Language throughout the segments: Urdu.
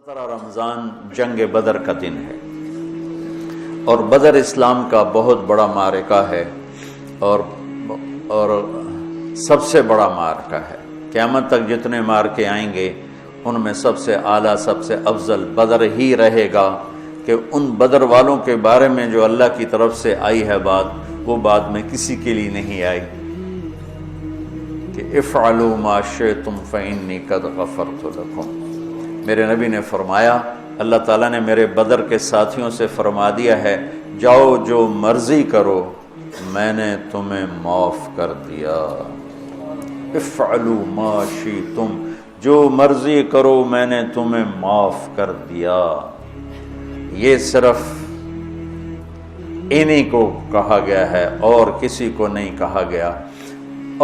17 رمضان جنگ بدر کا دن ہے اور بدر اسلام کا بہت بڑا معرکہ ہے اور سب سے بڑا معرکہ ہے۔ قیامت تک جتنے معرکے آئیں گے ان میں سب سے اعلیٰ سب سے افضل بدر ہی رہے گا کہ ان بدر والوں کے بارے میں جو اللہ کی طرف سے آئی ہے بات، وہ بات میں کسی کے لیے نہیں آئی کہ افعلوا ما شئتم فإنی قد غفرت لکم۔ میرے نبی نے فرمایا، اللہ تعالیٰ نے میرے بدر کے ساتھیوں سے فرما دیا ہے، جاؤ جو مرضی کرو میں نے تمہیں معاف کر دیا۔ افعلوا ما شئتم، جو مرضی کرو میں نے تمہیں معاف کر دیا۔ یہ صرف انہی کو کہا گیا ہے اور کسی کو نہیں کہا گیا،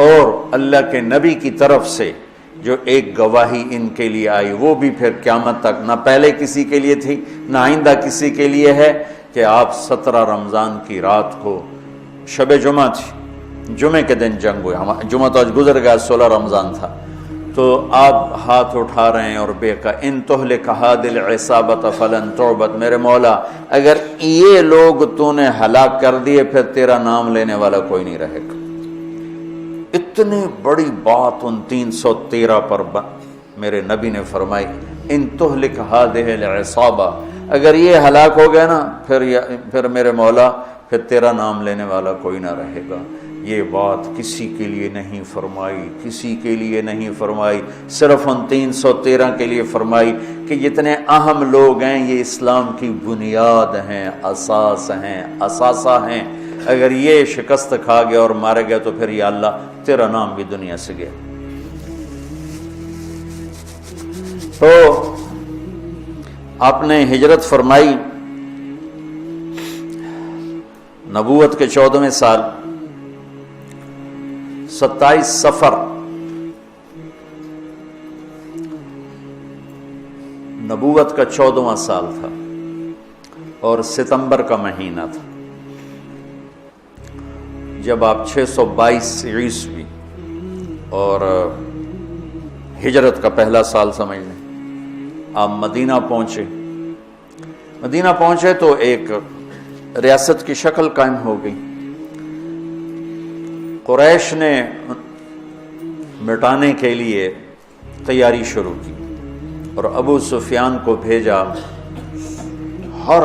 اور اللہ کے نبی کی طرف سے جو ایک گواہی ان کے لیے آئی وہ بھی پھر قیامت تک نہ پہلے کسی کے لیے تھی نہ آئندہ کسی کے لیے ہے کہ آپ 17 رمضان کی رات کو، شب جمعہ تھی، جمعے کے دن جنگ ہوئی، جمعہ تو آج گزر گیا، 16 رمضان تھا، تو آپ ہاتھ اٹھا رہے ہیں اور بے کا ان تہلک هذه العصابة فلن تعبد، میرے مولا اگر یہ لوگ تو نے ہلاک کر دیے پھر تیرا نام لینے والا کوئی نہیں رہے گا۔ اتنی بڑی بات ان 313 پر میرے نبی نے فرمائی، ان تہلک هذه العصابة، اگر یہ ہلاک ہو گیا نا پھر میرے مولا پھر تیرا نام لینے والا کوئی نہ رہے گا۔ یہ بات کسی کے لیے نہیں فرمائی، کسی کے لیے نہیں فرمائی، صرف ان 313 کے لیے فرمائی کہ جتنے اہم لوگ ہیں یہ اسلام کی بنیاد ہیں، اساس ہیں، اثاثہ ہیں، اگر یہ شکست کھا گیا اور مارے گیا تو پھر یا اللہ تیرا نام بھی دنیا سے گیا۔ تو آپ نے ہجرت فرمائی نبوت کے 14ویں سال، 27 صفر نبوت کا 14واں سال تھا اور ستمبر کا مہینہ تھا، جب آپ 622 عیسوی اور ہجرت کا پہلا سال سمجھ لیں، آپ مدینہ پہنچے۔ مدینہ پہنچے تو ایک ریاست کی شکل قائم ہو گئی۔ قریش نے مٹانے کے لیے تیاری شروع کی اور ابو سفیان کو بھیجا، ہر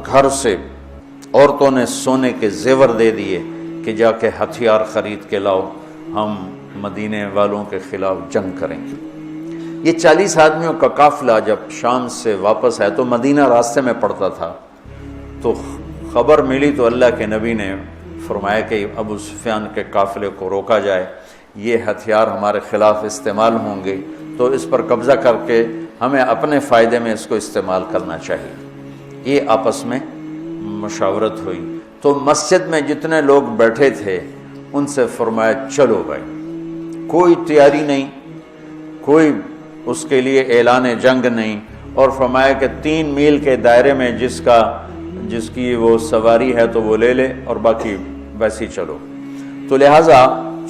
گھر سے عورتوں نے سونے کے زیور دے دیے کہ جا کے ہتھیار خرید کے لاؤ، ہم مدینے والوں کے خلاف جنگ کریں گے۔ یہ 40 آدمیوں کا قافلہ جب شام سے واپس آئے تو مدینہ راستے میں پڑتا تھا، تو خبر ملی تو اللہ کے نبی نے فرمایا کہ ابو سفیان کے قافلے کو روکا جائے، یہ ہتھیار ہمارے خلاف استعمال ہوں گے تو اس پر قبضہ کر کے ہمیں اپنے فائدے میں اس کو استعمال کرنا چاہیے۔ یہ آپس میں مشاورت ہوئی تو مسجد میں جتنے لوگ بیٹھے تھے ان سے فرمایا چلو بھائی، کوئی تیاری نہیں، کوئی اس کے لیے اعلان جنگ نہیں، اور فرمایا کہ 3 میل کے دائرے میں جس کی وہ سواری ہے تو وہ لے لے اور باقی ویسے ہی چلو۔ تو لہٰذا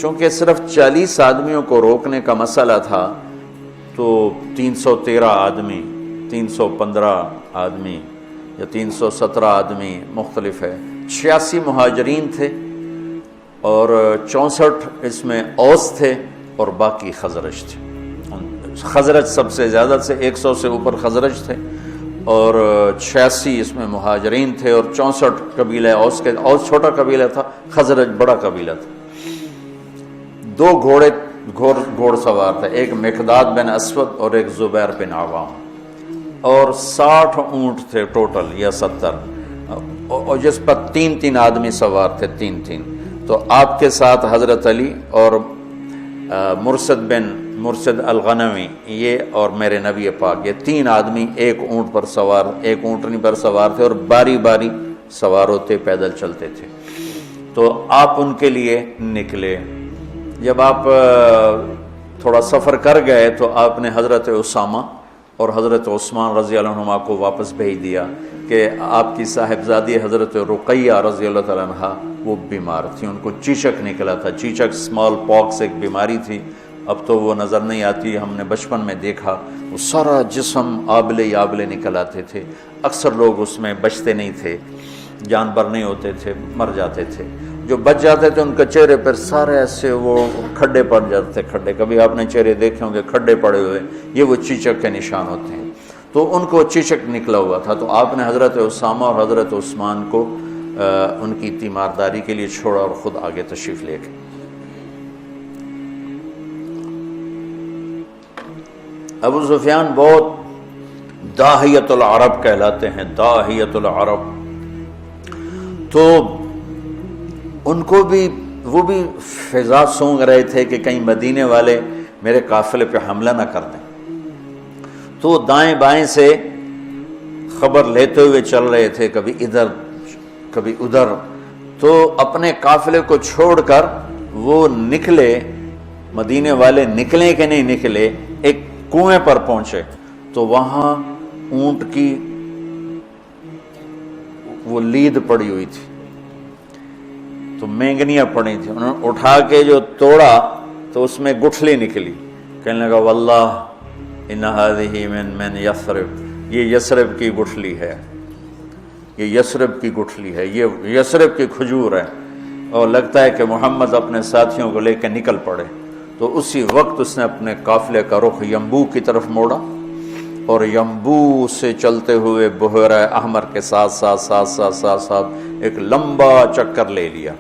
چونکہ صرف 40 آدمیوں کو روکنے کا مسئلہ تھا تو 313 آدمی، 315 آدمی یا 317 آدمی مختلف ہے، 86 مہاجرین تھے اور 64 اس میں اوس تھے اور باقی خزرج تھے۔ خزرج سب سے زیادہ سے 100 سے اوپر خزرج تھے اور 86 اس میں مہاجرین تھے اور 64 قبیلہ اوس کے، اوس چھوٹا قبیلہ تھا، خزرج بڑا قبیلہ تھا۔ 2 گھوڑ سوار تھے، ایک مقداد بن اسود اور ایک زبیر بن عوام، اور 60 اونٹ تھے ٹوٹل یا 70، اور جس پر 3 آدمی سوار تھے، 3 تو آپ کے ساتھ حضرت علی اور مرشد الغنوی، یہ اور میرے نبی پاک، یہ 3 آدمی ایک اونٹ پر سوار، ایک اونٹنی پر سوار تھے اور باری باری سوار ہوتے پیدل چلتے تھے۔ تو آپ ان کے لیے نکلے۔ جب آپ تھوڑا سفر کر گئے تو آپ نے حضرت اسامہ اور حضرت عثمان رضی اللہ عنہما کو واپس بھیج دیا کہ آپ کی صاحبزادی حضرت رقیہ رضی اللہ تعالیٰ عنہ وہ بیمار تھی، ان کو چیچک نکلا تھا، چیچک اسمال پاکس ایک بیماری تھی، اب تو وہ نظر نہیں آتی، ہم نے بچپن میں دیکھا وہ سارا جسم آبلے آبلے نکل آتے تھے، اکثر لوگ اس میں بچتے نہیں تھے، جانور نہیں ہوتے تھے، مر جاتے تھے، جو بچ جاتے تھے ان کے چہرے پر سارے ایسے وہ کھڈے پڑ جاتے تھے، کھڈے، کبھی آپ نے چہرے دیکھے ہوں گے کھڈے پڑے ہوئے، یہ وہ چیچک کے نشان ہوتے ہیں، تو ان کو چیچک نکلا ہوا تھا، تو آپ نے حضرت اسامہ اور حضرت عثمان کو ان کی تیمارداری کے لیے چھوڑا اور خود آگے تشریف لے گئے۔ ابو سفیان بہت داہیت العرب کہلاتے ہیں، داہیت العرب، تو ان کو بھی وہ بھی فضا سونگ رہے تھے کہ کہیں مدینے والے میرے قافلے پہ حملہ نہ کر دیں، تو دائیں بائیں سے خبر لیتے ہوئے چل رہے تھے، کبھی ادھر کبھی ادھر، تو اپنے قافلے کو چھوڑ کر وہ نکلے، مدینے والے نکلے کہ نہیں نکلے، ایک کنویں پر پہنچے تو وہاں اونٹ کی وہ لید پڑی ہوئی تھی، تو مینگنیاں پڑی تھی، انہوں نے اٹھا کے جو توڑا تو اس میں گٹھلی نکلی، کہنے لگا واللہ ان هذه من یثرب، یہ یثرب کی گٹھلی ہے، یہ یثرب کی گٹھلی ہے، یہ یثرب کی کھجور ہے، اور لگتا ہے کہ محمد اپنے ساتھیوں کو لے کے نکل پڑے، تو اسی وقت اس نے اپنے قافلے کا رخ ینبوع کی طرف موڑا اور ینبوع سے چلتے ہوئے بحیرہ احمر کے ساتھ ایک لمبا چکر لے لیا،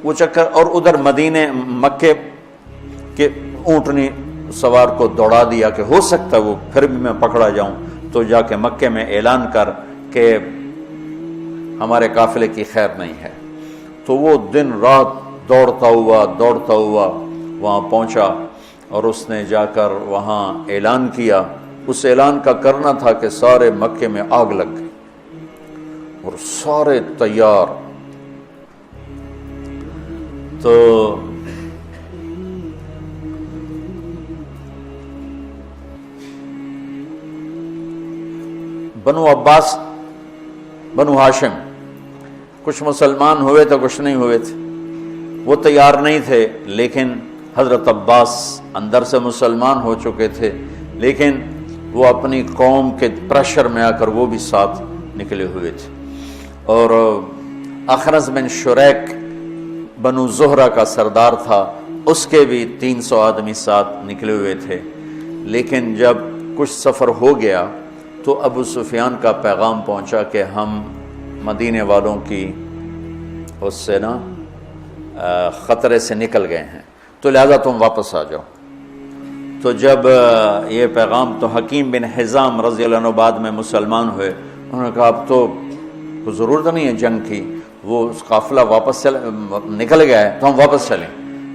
وہ چکر، اور ادھر مدینے مکے کے اونٹنی سوار کو دوڑا دیا کہ ہو سکتا ہے وہ پھر بھی میں پکڑا جاؤں، تو جا کے مکے میں اعلان کر کہ ہمارے قافلے کی خیر نہیں ہے، تو وہ دن رات دوڑتا ہوا وہاں پہنچا، اور اس نے جا کر وہاں اعلان کیا، اس اعلان کا کرنا تھا کہ سارے مکے میں آگ لگ گئی اور سارے تیار، تو بنو عباس، بنو ہاشم، کچھ مسلمان ہوئے تھے کچھ نہیں ہوئے تھے، وہ تیار نہیں تھے، لیکن حضرت عباس اندر سے مسلمان ہو چکے تھے، لیکن وہ اپنی قوم کے پریشر میں آ کر وہ بھی ساتھ نکلے ہوئے تھے، اور اخنس بن شریک بنو زہرہ کا سردار تھا، اس کے بھی 300 آدمی ساتھ نکلے ہوئے تھے، لیکن جب کچھ سفر ہو گیا تو ابو سفیان کا پیغام پہنچا کہ ہم مدینے والوں کی اس سے نا خطرے سے نکل گئے ہیں، تو لہذا تم واپس آ جاؤ۔ تو جب یہ پیغام، تو حکیم بن حزام رضی اللہ عنہ بعد میں مسلمان ہوئے، انہوں نے کہا اب تو ضرورت نہیں ہے جنگ کی، وہ قافلہ واپس نکل گیا ہے تو ہم واپس چلیں،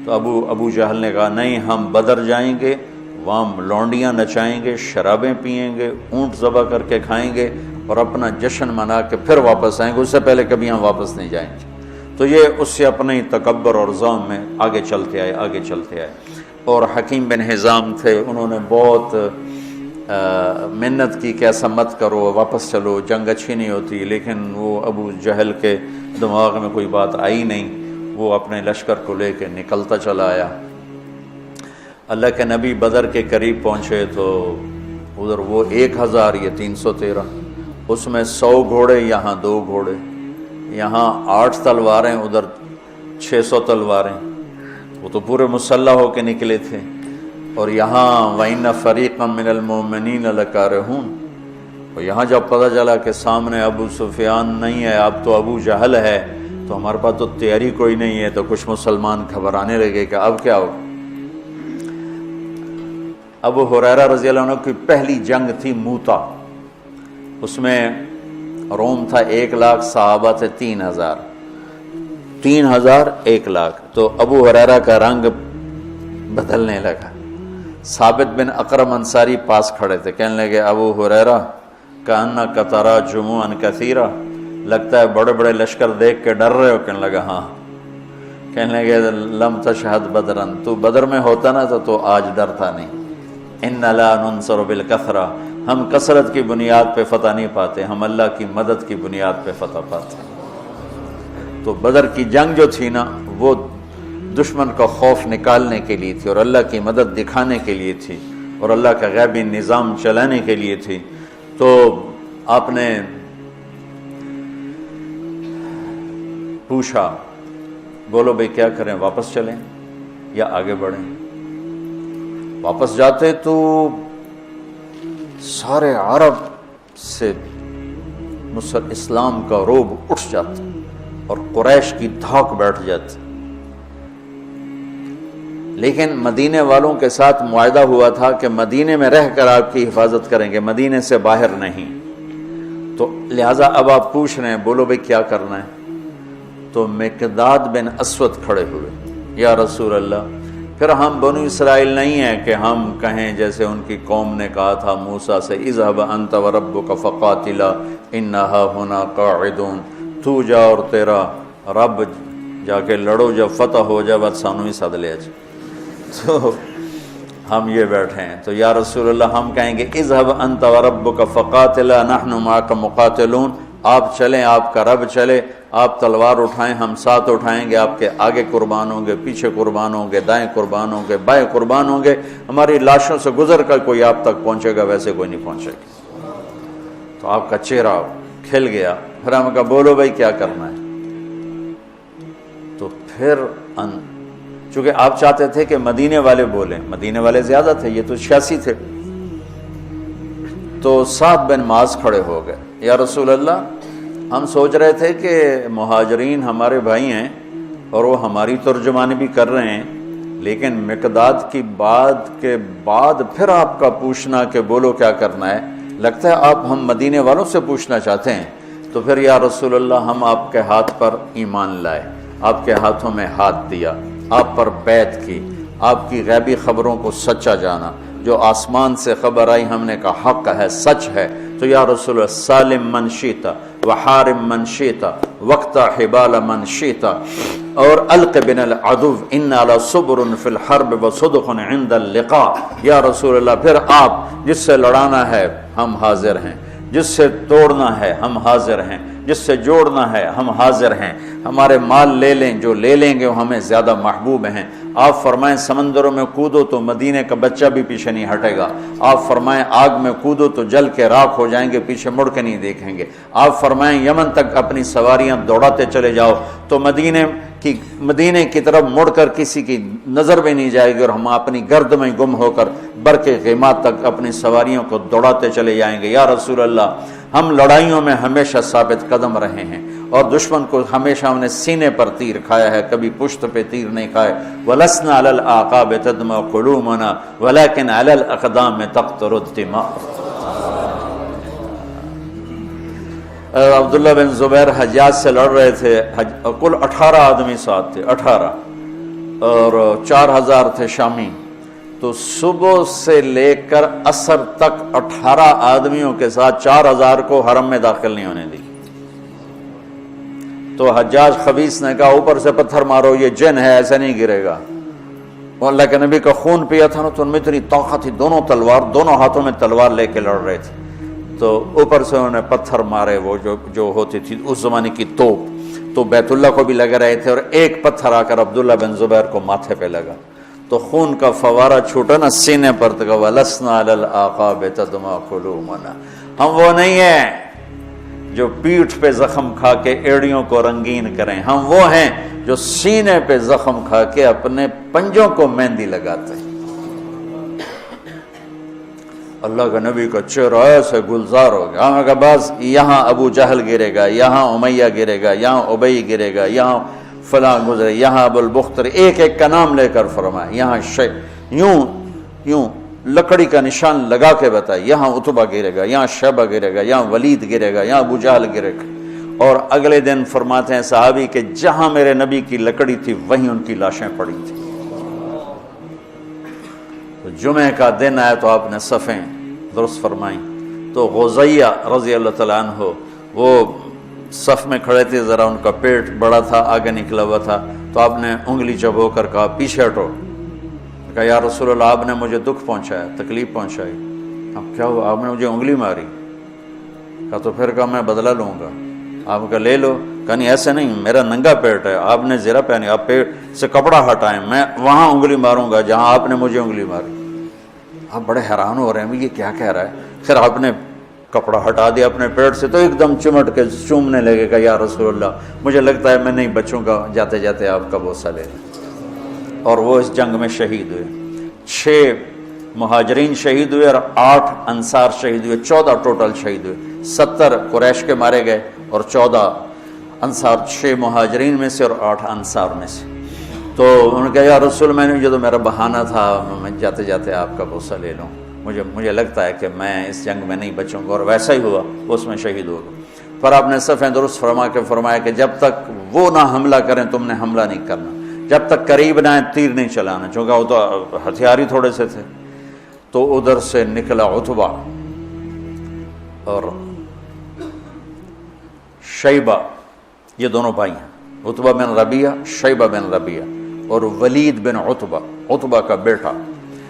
تو ابو جہل نے کہا نہیں، ہم بدر جائیں گے، وہاں لونڈیاں نچائیں گے، شرابیں پئیں گے، اونٹ ذبح کر کے کھائیں گے اور اپنا جشن منا کے پھر واپس آئیں گے، اس سے پہلے کبھی ہم واپس نہیں جائیں گے۔ تو یہ اس سے اپنے تکبر اور ظلم میں آگے چلتے آئے، اور حکیم بن حزام تھے، انہوں نے بہت محنت کی کہ ایسا مت کرو، واپس چلو، جنگ اچھی نہیں ہوتی، لیکن وہ ابو جہل کے دماغ میں کوئی بات آئی نہیں، وہ اپنے لشکر کو لے کے نکلتا چلا آیا۔ اللہ کے نبی بدر کے قریب پہنچے تو ادھر وہ 1000، یہ 313، اس میں 100 گھوڑے، یہاں 2 گھوڑے، یہاں 8 تلواریں، ادھر 600 تلواریں، وہ تو پورے مسلح ہو کے نکلے تھے، اور یہاں وَإِنَّ فَرِيقًا مِّنَ الْمُؤْمِنِينَ لَكَارِهُونَ، اور یہاں جب پتہ چلا کہ سامنے ابو سفیان نہیں ہے، اب تو ابو جہل ہے، تو ہمارے پاس تو تیاری کوئی نہیں ہے، تو کچھ مسلمان گھبرانے لگے کہ اب کیا ہو۔ ابو ہریرہ رضی اللہ عنہ کی پہلی جنگ تھی موتا، اس میں روم تھا 1,00,000، صحابہ تھے 3,000، 1 لاکھ، تو ابو ہریرہ کا رنگ بدلنے لگا۔ ثابت بن اقرم انصاری پاس کھڑے تھے، کہنے لگے ابو ہریرہ کأنک تری جموعا کثیرا، لگتا ہے بڑے بڑے لشکر دیکھ کے ڈر رہے ہو، کہنے لگا ہاں، کہنے لگے لم تشہد بدرن، تو بدر میں ہوتا نا تو آج ڈرتا نہیں، ان لا ننصر بالکثرہ، ہم کثرت کی بنیاد پہ فتح نہیں پاتے، ہم اللہ کی مدد کی بنیاد پہ فتح پاتے ہیں۔ تو بدر کی جنگ جو تھی نا، وہ دشمن کا خوف نکالنے کے لیے تھی اور اللہ کی مدد دکھانے کے لیے تھی اور اللہ کا غیبی نظام چلانے کے لیے تھی۔ تو آپ نے پوچھا بولو بھئی کیا کریں، واپس چلیں یا آگے بڑھیں؟ واپس جاتے تو سارے عرب سے اسلام کا روب اٹھ جاتا اور قریش کی دھاک بیٹھ جاتی، لیکن مدینے والوں کے ساتھ معاہدہ ہوا تھا کہ مدینے میں رہ کر آپ کی حفاظت کریں گے، مدینے سے باہر نہیں۔ تو لہٰذا اب آپ پوچھ رہے ہیں بولو بھئی کیا کرنا ہے؟ تو مقداد بن اسود کھڑے ہوئے، یا رسول اللہ پھر ہم بنو اسرائیل نہیں ہیں کہ ہم کہیں جیسے ان کی قوم نے کہا تھا موسیٰ سے اذهب انت وربک فقاتلا انا ہاہنا قاعدون، تو جا اور تیرا رب جا کے لڑو، جب فتح ہو جائے بس سانو ہی سد لیا جائے۔ تو ہم یہ بیٹھے ہیں، تو یا رسول اللہ ہم کہیں گے اذهب انت وربک فقاتلا نحن معک مقاتلون، آپ چلیں، آپ کا رب چلے، آپ تلوار اٹھائیں، ہم ساتھ اٹھائیں گے، آپ کے آگے قربان ہوں گے، پیچھے قربان ہوں گے، دائیں قربان ہوں گے، بائیں قربان ہوں گے، ہماری لاشوں سے گزر کر کوئی آپ تک پہنچے گا، ویسے کوئی نہیں پہنچے گا۔ تو آپ کا چہرہ کھل گیا، پھر ہم کہا بولو بھائی کیا کرنا ہے؟ تو پھر چونکہ آپ چاہتے تھے کہ مدینے والے بولیں، مدینے والے زیادہ تھے، یہ تو 86 تھے، تو سعد بن معاذ کھڑے ہو گئے، یا رسول اللہ ہم سوچ رہے تھے کہ مہاجرین ہمارے بھائی ہیں اور وہ ہماری ترجمانی بھی کر رہے ہیں، لیکن مقداد کی بات کے بعد پھر آپ کا پوچھنا کہ بولو کیا کرنا ہے، لگتا ہے آپ ہم مدینے والوں سے پوچھنا چاہتے ہیں۔ تو پھر یا رسول اللہ ہم آپ کے ہاتھ پر ایمان لائے، آپ کے ہاتھوں میں ہاتھ دیا، آپ پر بیعت کی، آپ کی غیبی خبروں کو سچا جانا، جو آسمان سے خبر آئی ہم نے کہا حق ہے، سچ ہے۔ تو یا رسول اللہ سالم من شیتا وحارم من شیتا وقت حبال من شیتا اور الق بن العدو انا لصبر فی الحرب وصدق عند اللقاء، یا رسول اللہ پھر آپ جس سے لڑانا ہے ہم حاضر ہیں، جس سے توڑنا ہے ہم حاضر ہیں، جس سے جوڑنا ہے ہم حاضر ہیں، ہمارے مال لے لیں، جو لے لیں گے وہ ہمیں زیادہ محبوب ہیں۔ آپ فرمائیں سمندروں میں کودو تو مدینے کا بچہ بھی پیچھے نہیں ہٹے گا، آپ فرمائیں آگ میں کودو تو جل کے راکھ ہو جائیں گے، پیچھے مڑ کے نہیں دیکھیں گے، آپ فرمائیں یمن تک اپنی سواریاں دوڑاتے چلے جاؤ تو مدینے کی طرف مڑ کر کسی کی نظر بھی نہیں جائے گی، اور ہم اپنی گرد میں گم ہو کر برق غیمات تک اپنی سواریوں کو دوڑاتے چلے جائیں گے۔ یا رسول اللہ ہم لڑائیوں میں ہمیشہ ثابت قدم رہے ہیں اور دشمن کو ہمیشہ ہم نے سینے پر تیر کھایا ہے، کبھی پشت پہ تیر نہیں کھائے۔ وَلَسْنَا عَلَى الْأَعْقَابِ تَدْمَعُ قُلُوبُنَا وَلَكِنْ عَلَى الْأَقْدَامِ تَقْطُرُ الدِّمَاءُ۔ عبداللہ بن زبیر حجاج سے لڑ رہے تھے، کل 18 آدمی ساتھ تھے، 18 اور 4000 تھے شامی، تو صبح سے لے کر عصر تک 18 آدمیوں کے ساتھ 4000 کو حرم میں داخل نہیں ہونے دی۔ تو حجاج خبیث نے کہا اوپر سے پتھر مارو، یہ جن ہے ایسے نہیں گرے گا۔ وہ اللہ کے نبی کا خون پیا تھا نا، تو ان میں اتنی طاقت تھی، دونوں ہاتھوں میں تلوار لے کے لڑ رہے تھے، تو اوپر سے انہوں نے پتھر مارے، وہ جو ہوتی تھی اس زمانے کی توپ، تو بیت اللہ کو بھی لگ رہے تھے، اور ایک پتھر آ کر عبداللہ بن زبیر کو ماتھے پہ لگا، تو خون کا فوارہ چھوٹا نا سینے پر، تو وَلَسْنَا عَلَى الْأَعْقَابِ تَدْمَعُ قُلُوبُنَا، ہم وہ نہیں ہیں جو پیٹھ پہ زخم کھا کے ایڑیوں کو رنگین کریں، ہم وہ ہیں جو سینے پہ زخم کھا کے اپنے پنجوں کو مہندی لگاتے ہیں۔ اللہ کا نبی کا چہرہ ایسے گلزار ہو گیا، ہم کہا بس یہاں ابو جہل گرے گا، یہاں امیہ گرے گا، یہاں ابی گرے گا، یہاں فلاں گزرے، یہاں ابو البختر، ایک ایک کا نام لے کر فرمائے، یہاں یوں لکڑی کا نشان لگا کے بتائے، یہاں عتبہ گرے گا، یہاں شیبہ گرے گا، یہاں ولید گرے گا، یہاں ابو جہل گرے گا۔ اور اگلے دن فرماتے ہیں صحابی کہ جہاں میرے نبی کی لکڑی تھی وہیں ان کی لاشیں پڑی تھیں۔ تو جمعہ کا دن آیا تو آپ نے صفیں درست فرمائیں، تو غزیہ رضی اللہ تعالیٰ عنہ وہ صف میں کھڑے تھے، ذرا ان کا پیٹ بڑا تھا، آگے نکلا ہوا تھا، تو آپ نے انگلی چبو کر کہا پیچھے ہٹو، کہا یا رسول اللہ آپ نے مجھے دکھ پہنچایا، تکلیف پہنچائی، اب کیا ہوا؟ آپ نے مجھے انگلی ماری، کہا تو پھر کہا میں بدلہ لوں گا، آپ کہا لے لو، کہا نہیں ایسے نہیں، میرا ننگا پیٹ ہے، آپ نے زرہ پہنی، آپ پیٹ سے کپڑا ہٹائیں، میں وہاں انگلی ماروں گا جہاں آپ نے مجھے انگلی ماری۔ آپ بڑے حیران ہو رہے ہیں یہ کیا کہہ رہا ہے۔ پھر آپ نے کپڑا ہٹا دیا اپنے پیٹ سے، تو ایک دم چمٹ کے چومنے لگے گا، یا رسول اللہ مجھے لگتا ہے میں نہیں بچوں گا، جاتے جاتے آپ کا بوسہ لے لیں۔ اور وہ اس جنگ میں شہید ہوئے، 6 مہاجرین شہید ہوئے اور 8 انصار شہید ہوئے، 14 ٹوٹل شہید ہوئے۔ 70 قریش کے مارے گئے اور 14 انصار، 6 مہاجرین میں سے اور 8 انصار میں سے۔ تو انہوں نے کہا یا رسول میں نے یہ تو میرا بہانہ تھا، میں جاتے جاتے آپ کا بوسہ لے لوں، مجھے لگتا ہے کہ میں اس جنگ میں نہیں بچوں گا، اور ویسا ہی ہوا، اس میں شہید ہو گئے۔ پر آپ نے صفیں درست فرما کے فرمایا کہ جب تک وہ نہ حملہ کریں تم نے حملہ نہیں کرنا، جب تک قریب نہ آئیں تیر نہیں چلانا، چونکہ وہ تو ہتھیار ہی تھوڑے سے تھے۔ تو ادھر سے نکلا عتبہ اور شیبہ، یہ دونوں بھائی ہیں، عتبہ بن ربیعہ، شیبہ بن ربیعہ، اور ولید بن عتبہ، عتبہ کا بیٹا۔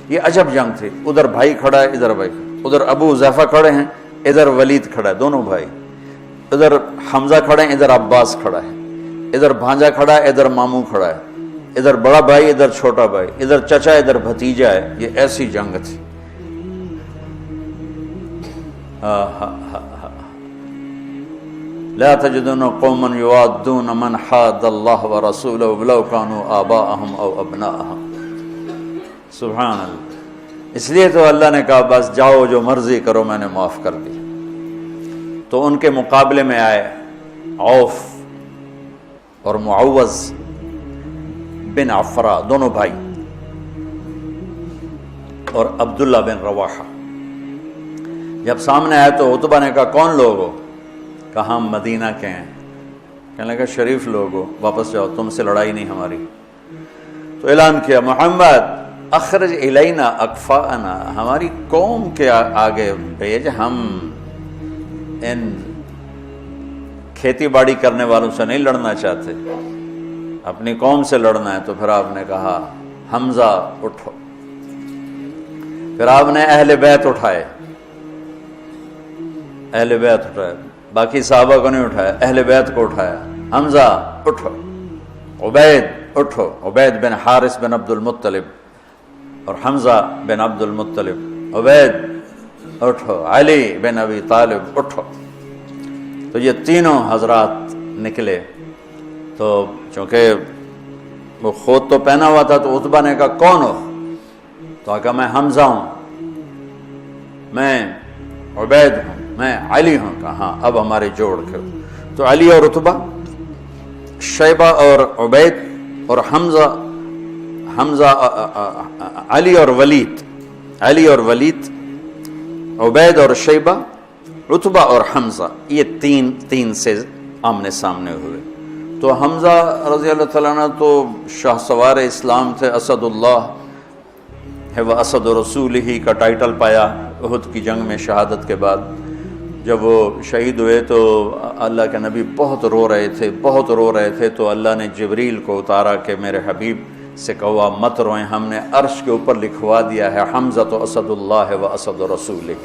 یہ عجب جنگ تھی، ادھر بھائی کھڑا ہے، ادھر بھائی، ادھر ابو حذیفہ کھڑے ہیں، ادھر ولید کھڑا ہے، دونوں بھائی، ادھر حمزہ کھڑے ہیں، ادھر عباس کھڑا ہے، ادھر بھانجا کھڑا ہے، ادھر ماموں کھڑا ہے، ادھر بڑا بھائی، ادھر چھوٹا بھائی، ادھر چچا، ادھر بھتیجا ہے۔ یہ ایسی جنگ تھی۔ لا تجدون قوما يوادون من حاد الله ورسوله ولو كانوا آباءهم او ابناءهم۔ سبحان اللہ۔ اس لیے تو اللہ نے کہا بس جاؤ جو مرضی کرو، میں نے معاف کر دی۔ تو ان کے مقابلے میں آئے عوف اور معوذ بن عفرا، دونوں بھائی، اور عبداللہ بن رواحہ۔ جب سامنے آئے تو عتبہ نے کہا کون لوگ ہو؟ کہا ہم مدینہ کے ہیں۔ کہنے لگا شریف لوگ ہو، واپس جاؤ، تم سے لڑائی نہیں ہماری۔ تو اعلان کیا محمد اخرج الینا اکفاءنا، ہماری قوم کے آگے بھیج، ہم ان کھیتی باڑی کرنے والوں سے نہیں لڑنا چاہتے، اپنی قوم سے لڑنا ہے۔ تو پھر آپ نے کہا حمزہ اٹھو، پھر آپ نے اہل بیت اٹھائے، اہل بیت اٹھائے، باقی صحابہ کو نہیں اٹھایا، اہل بیت کو اٹھایا۔ حمزہ اٹھو، عبید اٹھو، عبید بن حارث بن عبد المطلب اور حمزہ بن عبد المطلب، عبید اٹھو، علی بن ابی طالب اٹھو۔ تو یہ تینوں حضرات نکلے۔ تو چونکہ وہ خود تو پہنا ہوا تھا تو عتبہ نے کہا کون ہو؟ تو کہا میں حمزہ ہوں، میں عبید ہوں، میں علی ہوں۔ کہا ہاں اب ہمارے جوڑ کے۔ تو علی اور عتبہ، شیبہ اور عبید، اور حمزہ علی اور ولید، علی اور ولید، عبید اور شیبہ، عتبہ اور حمزہ، یہ تین سے آمنے سامنے ہوئے۔ تو حمزہ رضی اللہ تعالیٰ عنہ تو شاہ سوار اسلام تھے، اسد اللہ ہے وہ اسد رسول ہی کا ٹائٹل پایا احد کی جنگ میں شہادت کے بعد۔ جب وہ شہید ہوئے تو اللہ کے نبی بہت رو رہے تھے، بہت رو رہے تھے۔ تو اللہ نے جبریل کو اتارا کہ میرے حبیب سے کہا مت روئیں، ہم نے عرش کے اوپر لکھوا دیا ہے حمزہ تو اسد اللہ و اسد رسول ہی،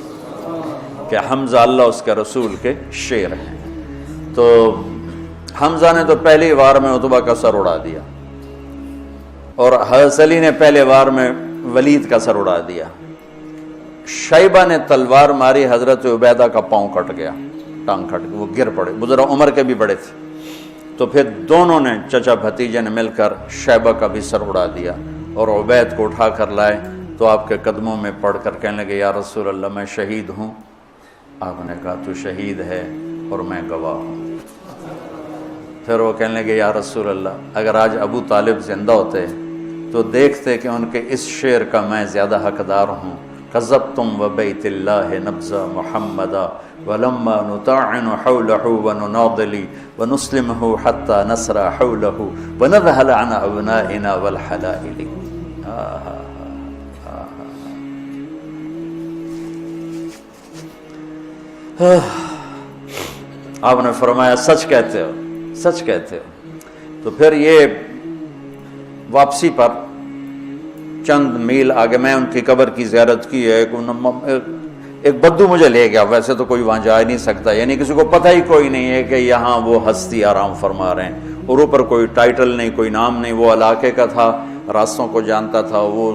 کہ حمزہ اللہ اس کے رسول کے شیر ہیں۔ تو حمزہ نے تو پہلی وار میں عتبہ کا سر اڑا دیا، اور حضرت علی نے پہلے وار میں ولید کا سر اڑا دیا۔ شیبہ نے تلوار ماری، حضرت عبیدہ کا پاؤں کٹ گیا، ٹانگ کٹ گئی، وہ گر پڑے، بزرگ عمر کے بھی بڑے تھے۔ تو پھر دونوں نے، چچا بھتیجے نے مل کر شیبہ کا بھی سر اڑا دیا، اور عبید کو اٹھا کر لائے۔ تو آپ کے قدموں میں پڑھ کر کہنے لگے یا رسول اللہ میں شہید ہوں۔ آپ نے کہا تو شہید ہے اور میں گواہ ہوں۔ پھر وہ کہنے لگے یا رسول اللہ اگر آج ابو طالب زندہ ہوتے تو دیکھتے کہ ان کے اس شعر کا میں زیادہ حقدار ہوں، کذبتم وبیت اللہ نبذ محمدا ولما نطاعن حولہ ونناضل ونسلمہ حتی نسرى حولہ ونذهل عن ابنائنا والحلائل۔ آپ نے فرمایا سچ کہتے ہو، سچ کہتے ہو۔ تو پھر یہ واپسی پر چند میل آگے میں ان کی قبر کی زیارت کی ہے، ایک بدو مجھے لے گیا، ویسے تو کوئی وہاں جا ہی نہیں سکتا، یعنی کسی کو پتہ ہی کوئی نہیں ہے کہ یہاں وہ ہستی آرام فرما رہے ہیں، اور اوپر کوئی ٹائٹل نہیں، کوئی نام نہیں، وہ علاقے کا تھا، راستوں کو جانتا تھا، وہ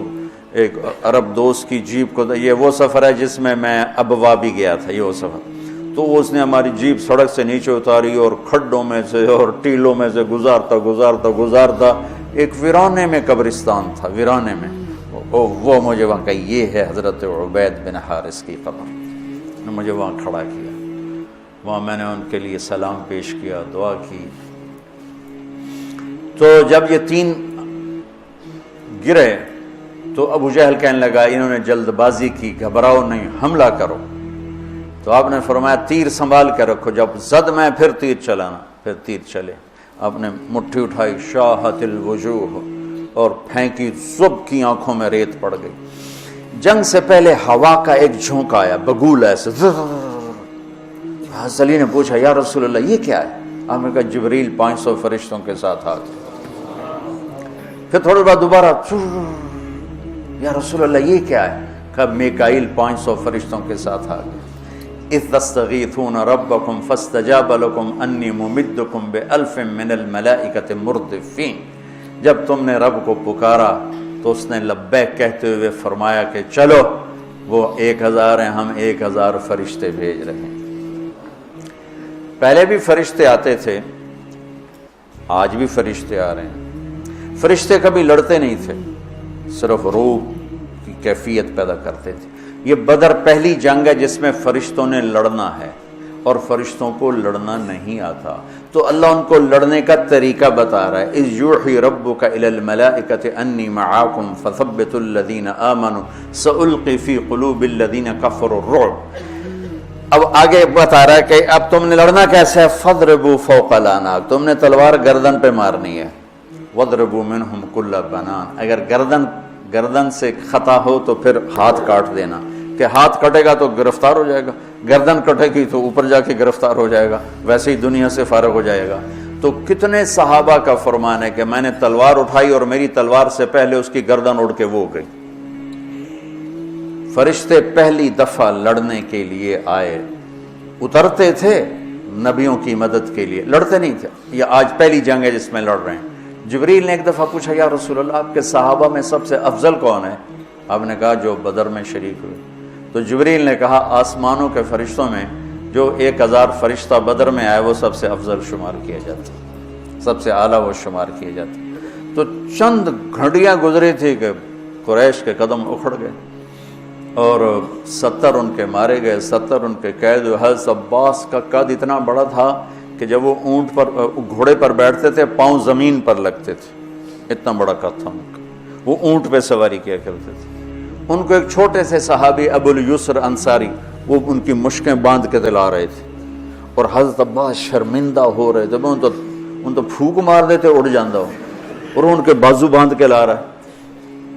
ایک عرب دوست کی جیپ کو، یہ وہ سفر ہے جس میں میں ابوا بھی گیا تھا، یہ وہ سفر، تو اس نے ہماری جیپ سڑک سے نیچے اتاری اور کھڈوں میں سے اور ٹیلوں میں سے گزارتا ایک ویرانے میں قبرستان تھا، ویرانے میں، وہ مجھے وہاں کہا یہ ہے حضرت عبید بن حارث کی قبر، نے مجھے وہاں کھڑا کیا، وہاں میں نے ان کے لیے سلام پیش کیا، دعا کی۔ تو جب یہ تین گرے تو ابو جہل کہنے لگا، انہوں نے جلد بازی کی، گھبراؤ نہیں، حملہ کرو، تو آپ نے فرمایا تیر سنبھال کے رکھو، جب زد میں پھر تیر چلانا، پھر تیر چلے، آپ نے مٹھی اٹھائی، شاہت الوجوہ، اور پھینکی، سب کی آنکھوں میں ریت پڑ گئی۔ جنگ سے پہلے ہوا کا ایک جھونکا آیا، بگول ایسے، حضرت علی نے پوچھا یا رسول اللہ یہ کیا ہے؟ آپ نے کہا جبریل 500 فرشتوں کے ساتھ آ گئے۔ پھر تھوڑی بعد دوبارہ، یا رسول اللہ یہ کیا ہے؟ کہا میکائیل 500 فرشتوں کے ساتھ آ گئے۔ اذ تستغیثون ربکم فاستجاب لکم انی ممدکم بألف من الملائکۃ مردفین، جب تم نے رب کو پکارا تو اس نے لبیک کہتے ہوئے فرمایا کہ چلو، وہ 1000 ہیں، ہم 1000 فرشتے بھیج رہے ہیں۔ پہلے بھی فرشتے آتے تھے، آج بھی فرشتے آ رہے ہیں۔ فرشتے کبھی لڑتے نہیں تھے، صرف روح کی کیفیت پیدا کرتے تھے۔ یہ بدر پہلی جنگ ہے جس میں فرشتوں نے لڑنا ہے، اور فرشتوں کو لڑنا نہیں آتا، تو اللہ ان کو لڑنے کا طریقہ بتا رہا ہے۔ اذ یوحی ربک الی الملائکۃ انی معاکم فثبتوا الذین آمنوا سألقی فی قلوب الذین کفروا الرعب۔ اب آگے بتا رہا ہے کہ اب تم نے لڑنا کیسے ہے، فضربوا فوق الاعناق، تم نے تلوار گردن پہ مارنی ہے، وضربوا منہم کل بنان، اگر گردن سے خطا ہو تو پھر ہاتھ کاٹ دینا، کہ ہاتھ کٹے گا تو گرفتار ہو جائے گا، گردن کٹے گی تو اوپر جا کے گرفتار ہو جائے گا، ویسے ہی دنیا سے فارغ ہو جائے گا۔ تو کتنے صحابہ کا فرمان ہے کہ میں نے تلوار اٹھائی اور میری تلوار سے پہلے اس کی گردن اڑ کے وہ گئی۔ فرشتے پہلی دفعہ لڑنے کے لیے آئے، اترتے تھے نبیوں کی مدد کے لیے، لڑتے نہیں تھے۔ یہ آج پہلی جنگ ہے جس میں لڑ رہے ہیں۔ جبریل نے ایک دفعہ پوچھا یا رسول اللہ آپ کے صحابہ میں سب سے افضل کون ہے؟ آپ نے کہا جو بدر میں شریک ہوئے۔ تو جبریل نے کہا آسمانوں کے فرشتوں میں جو 1000 فرشتہ بدر میں آئے وہ سب سے افضل شمار کیا جاتا، سب سے اعلیٰ وہ شمار کیا جاتا۔ تو چند گھڑیاں گزری تھی کہ قریش کے قدم اکھڑ گئے، اور 70 ان کے مارے گئے، 70 ان کے قید ہوئے۔ حضرت عباس کا قد اتنا بڑا تھا کہ جب وہ اونٹ پر، گھوڑے پر بیٹھتے تھے پاؤں زمین پر لگتے تھے، اتنا بڑا قد تھا ان کا، وہ اونٹ پہ سواری کیا کرتے تھے۔ ان کو ایک چھوٹے سے صحابی ابو الیسر انصاری، وہ ان کی مشکیں باندھ کے دلا رہے تھے، اور حضرت عباس شرمندہ ہو رہے تھے، ان تو پھونک مار دیتے اڑ جاندہ ہو، اور ان کے بازو باندھ کے لا رہا ہے۔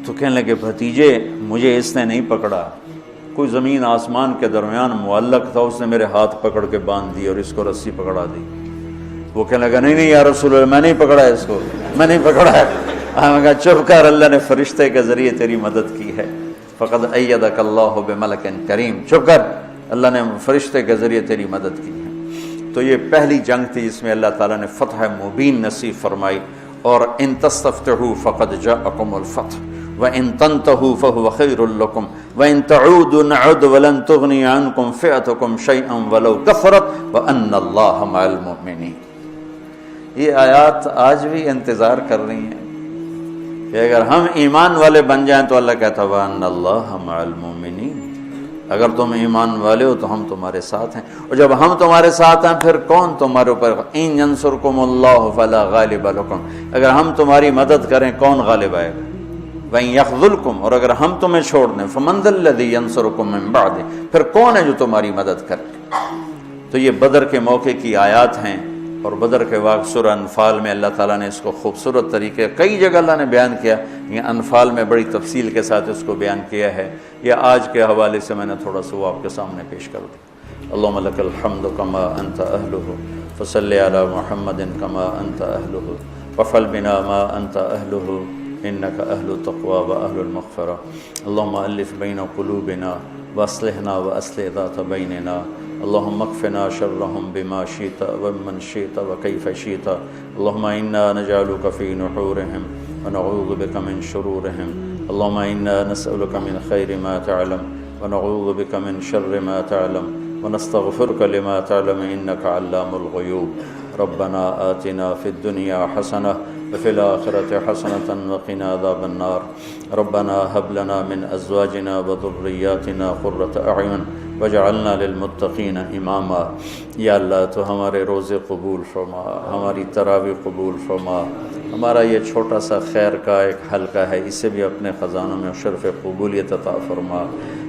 تو کہنے لگے بھتیجے مجھے اس نے نہیں پکڑا، کوئی زمین آسمان کے درمیان معلق تھا، اس نے میرے ہاتھ پکڑ کے باندھ دی اور اس کو رسی پکڑا دی۔ وہ کہنے لگا نہیں یا رسول اللہ میں نہیں پکڑا ہے اس کو، میں نہیں پکڑا ہے۔ ہم کہا چپ کر، اللہ نے فرشتے کے ذریعے تیری مدد کی ہے، فقد ایدک اللہ بملک کریم، چپ کر، اللہ نے فرشتے کے ذریعے تیری مدد کی ہے۔ تو یہ پہلی جنگ تھی جس میں اللہ تعالیٰ نے فتح مبین نصیب فرمائی، اور ان تستفتحوا فقد جاءکم الفتح وَإِن تَنْتَهُوا فَهُوَ خَيْرٌ لَكُمْ وَإِن تَعُودُوا نَعُدْ وَلَن تُغْنِيَ عَنْكُمْ فِئَتُكُمْ شَيْئًا وَلَوْ كَثُرَتْ وَأَنَّ اللَّهَ مَعَ الْمُؤْمِنِينَ۔ یہ آیات آج بھی انتظار کر رہی ہیں کہ اگر ہم ایمان والے بن جائیں تو اللہ کہتا وَأَنَّ اللَّهَ مَعَ الْمُؤْمِنِينَ، اگر تم ایمان والے ہو تو ہم تمہارے ساتھ ہیں، اور جب ہم تمہارے ساتھ ہیں پھر کون تمہارے اوپر، إِن يَنْصُرْكُمُ اللَّهُ فَلَا غَالِبَ لَكُمْ، اگر ہم تمہاری مدد کریں کون غالب آئے گا، وَإِن يَخْذُلْكُمْ، اور اگر ہم تمہیں چھوڑ دیں، فَمَنْ ذَا الَّذِي يَنْصُرُكُمْ مِنْ بَعْدِهِ، پھر کون ہے جو تمہاری مدد کرے۔ تو یہ بدر کے موقع کی آیات ہیں، اور بدر کے واقع سورہ انفال میں اللہ تعالیٰ نے اس کو خوبصورت طریقے، کئی جگہ اللہ نے بیان کیا، یہ انفال میں بڑی تفصیل کے ساتھ اس کو بیان کیا ہے۔ یہ آج کے حوالے سے میں نے تھوڑا سا وہ آپ کے سامنے پیش کر دیا۔ اللہم لک الحمد کما انت اہلہ، فصلی علی محمد کما انت اہلہ، وفعل بنا ما انت اہلہ، انک اہل التقوی و اہل المغفرہ۔ اللہم الف بین قلوبنا واصلحنا واصلح ذات بیننا اللهم اکفنا شرهم بما شئت ومن شئت وكيف شئت اللهم انا نجعلك في نحورهم ونعوذ بك من شرورهم اللهم انا نسألك من خير ما تعلم ونعوذ بك من شر ما تعلم ونستغفرك لما تعلم إنك علام الغيوب ربنا آتنا في الدنيا حسنة وفي الآخرة حسنة وقنا عذاب النار ربنا هب لنا من أزواجنا وذرياتنا قرة أعين وجعلنا للمتقین اماما. یا اللہ تو ہمارے روزے قبول فرما، ہماری تراویح قبول فرما، ہمارا یہ چھوٹا سا خیر کا ایک حلقہ ہے اسے بھی اپنے خزانوں میں شرف قبولیت عطا فرما.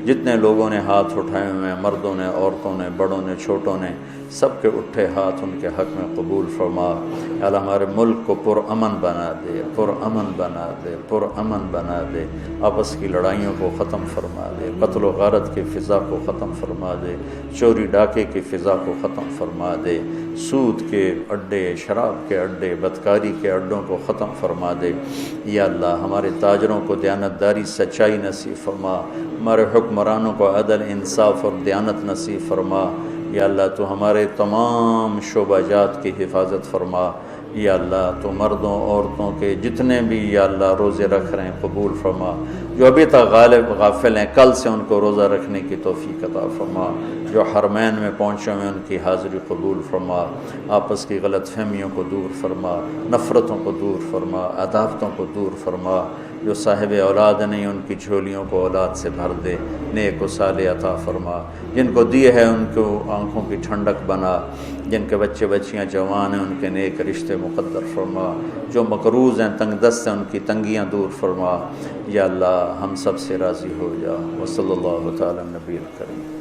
جتنے لوگوں نے ہاتھ اٹھائے ہوئے ہیں، مردوں نے، عورتوں نے، بڑوں نے، چھوٹوں نے، سب کے اٹھے ہاتھ ان کے حق میں قبول فرما. یا اللہ ہمارے ملک کو پرامن بنا دے، پرامن بنا دے، پرامن بنا دے. آپس کی لڑائیوں کو ختم فرما دے، قتل و غارت کی فضا کو ختم فرما دے، چوری ڈاکے کی فضا کو ختم فرما دے، سود کے اڈے، شراب کے اڈے، بدکاری کے اڈوں کو ختم فرما دے. یا اللہ ہمارے تاجروں کو دیانتداری، سچائی نصیب فرما، ہمارے حکمرانوں کو عدل، انصاف اور دیانت نصیب فرما. یا اللہ تو ہمارے تمام شعبہ جات کی حفاظت فرما. یا اللہ تو مردوں عورتوں کے جتنے بھی یا اللہ روزے رکھ رہے ہیں قبول فرما. جو ابھی تک غافل ہیں کل سے ان کو روزہ رکھنے کی توفیق عطا فرما. جو حرمین میں پہنچے ہوئے ان کی حاضری قبول فرما. آپس کی غلط فہمیوں کو دور فرما، نفرتوں کو دور فرما، عداوتوں کو دور فرما. جو صاحب اولاد نہیں ان کی جھولیوں کو اولاد سے بھر دے، نیک و صالح عطا فرما. جن کو دیے ہے ان کو آنکھوں کی ٹھنڈک بنا. جن کے بچے بچیاں جوان ہیں ان کے نیک رشتے مقدر فرما. جو مقروض ہیں، تنگ دست ہیں، ان کی تنگیاں دور فرما. یا اللہ ہم سب سے راضی ہو جا. وصلی اللہ تعالی نبی الکریم.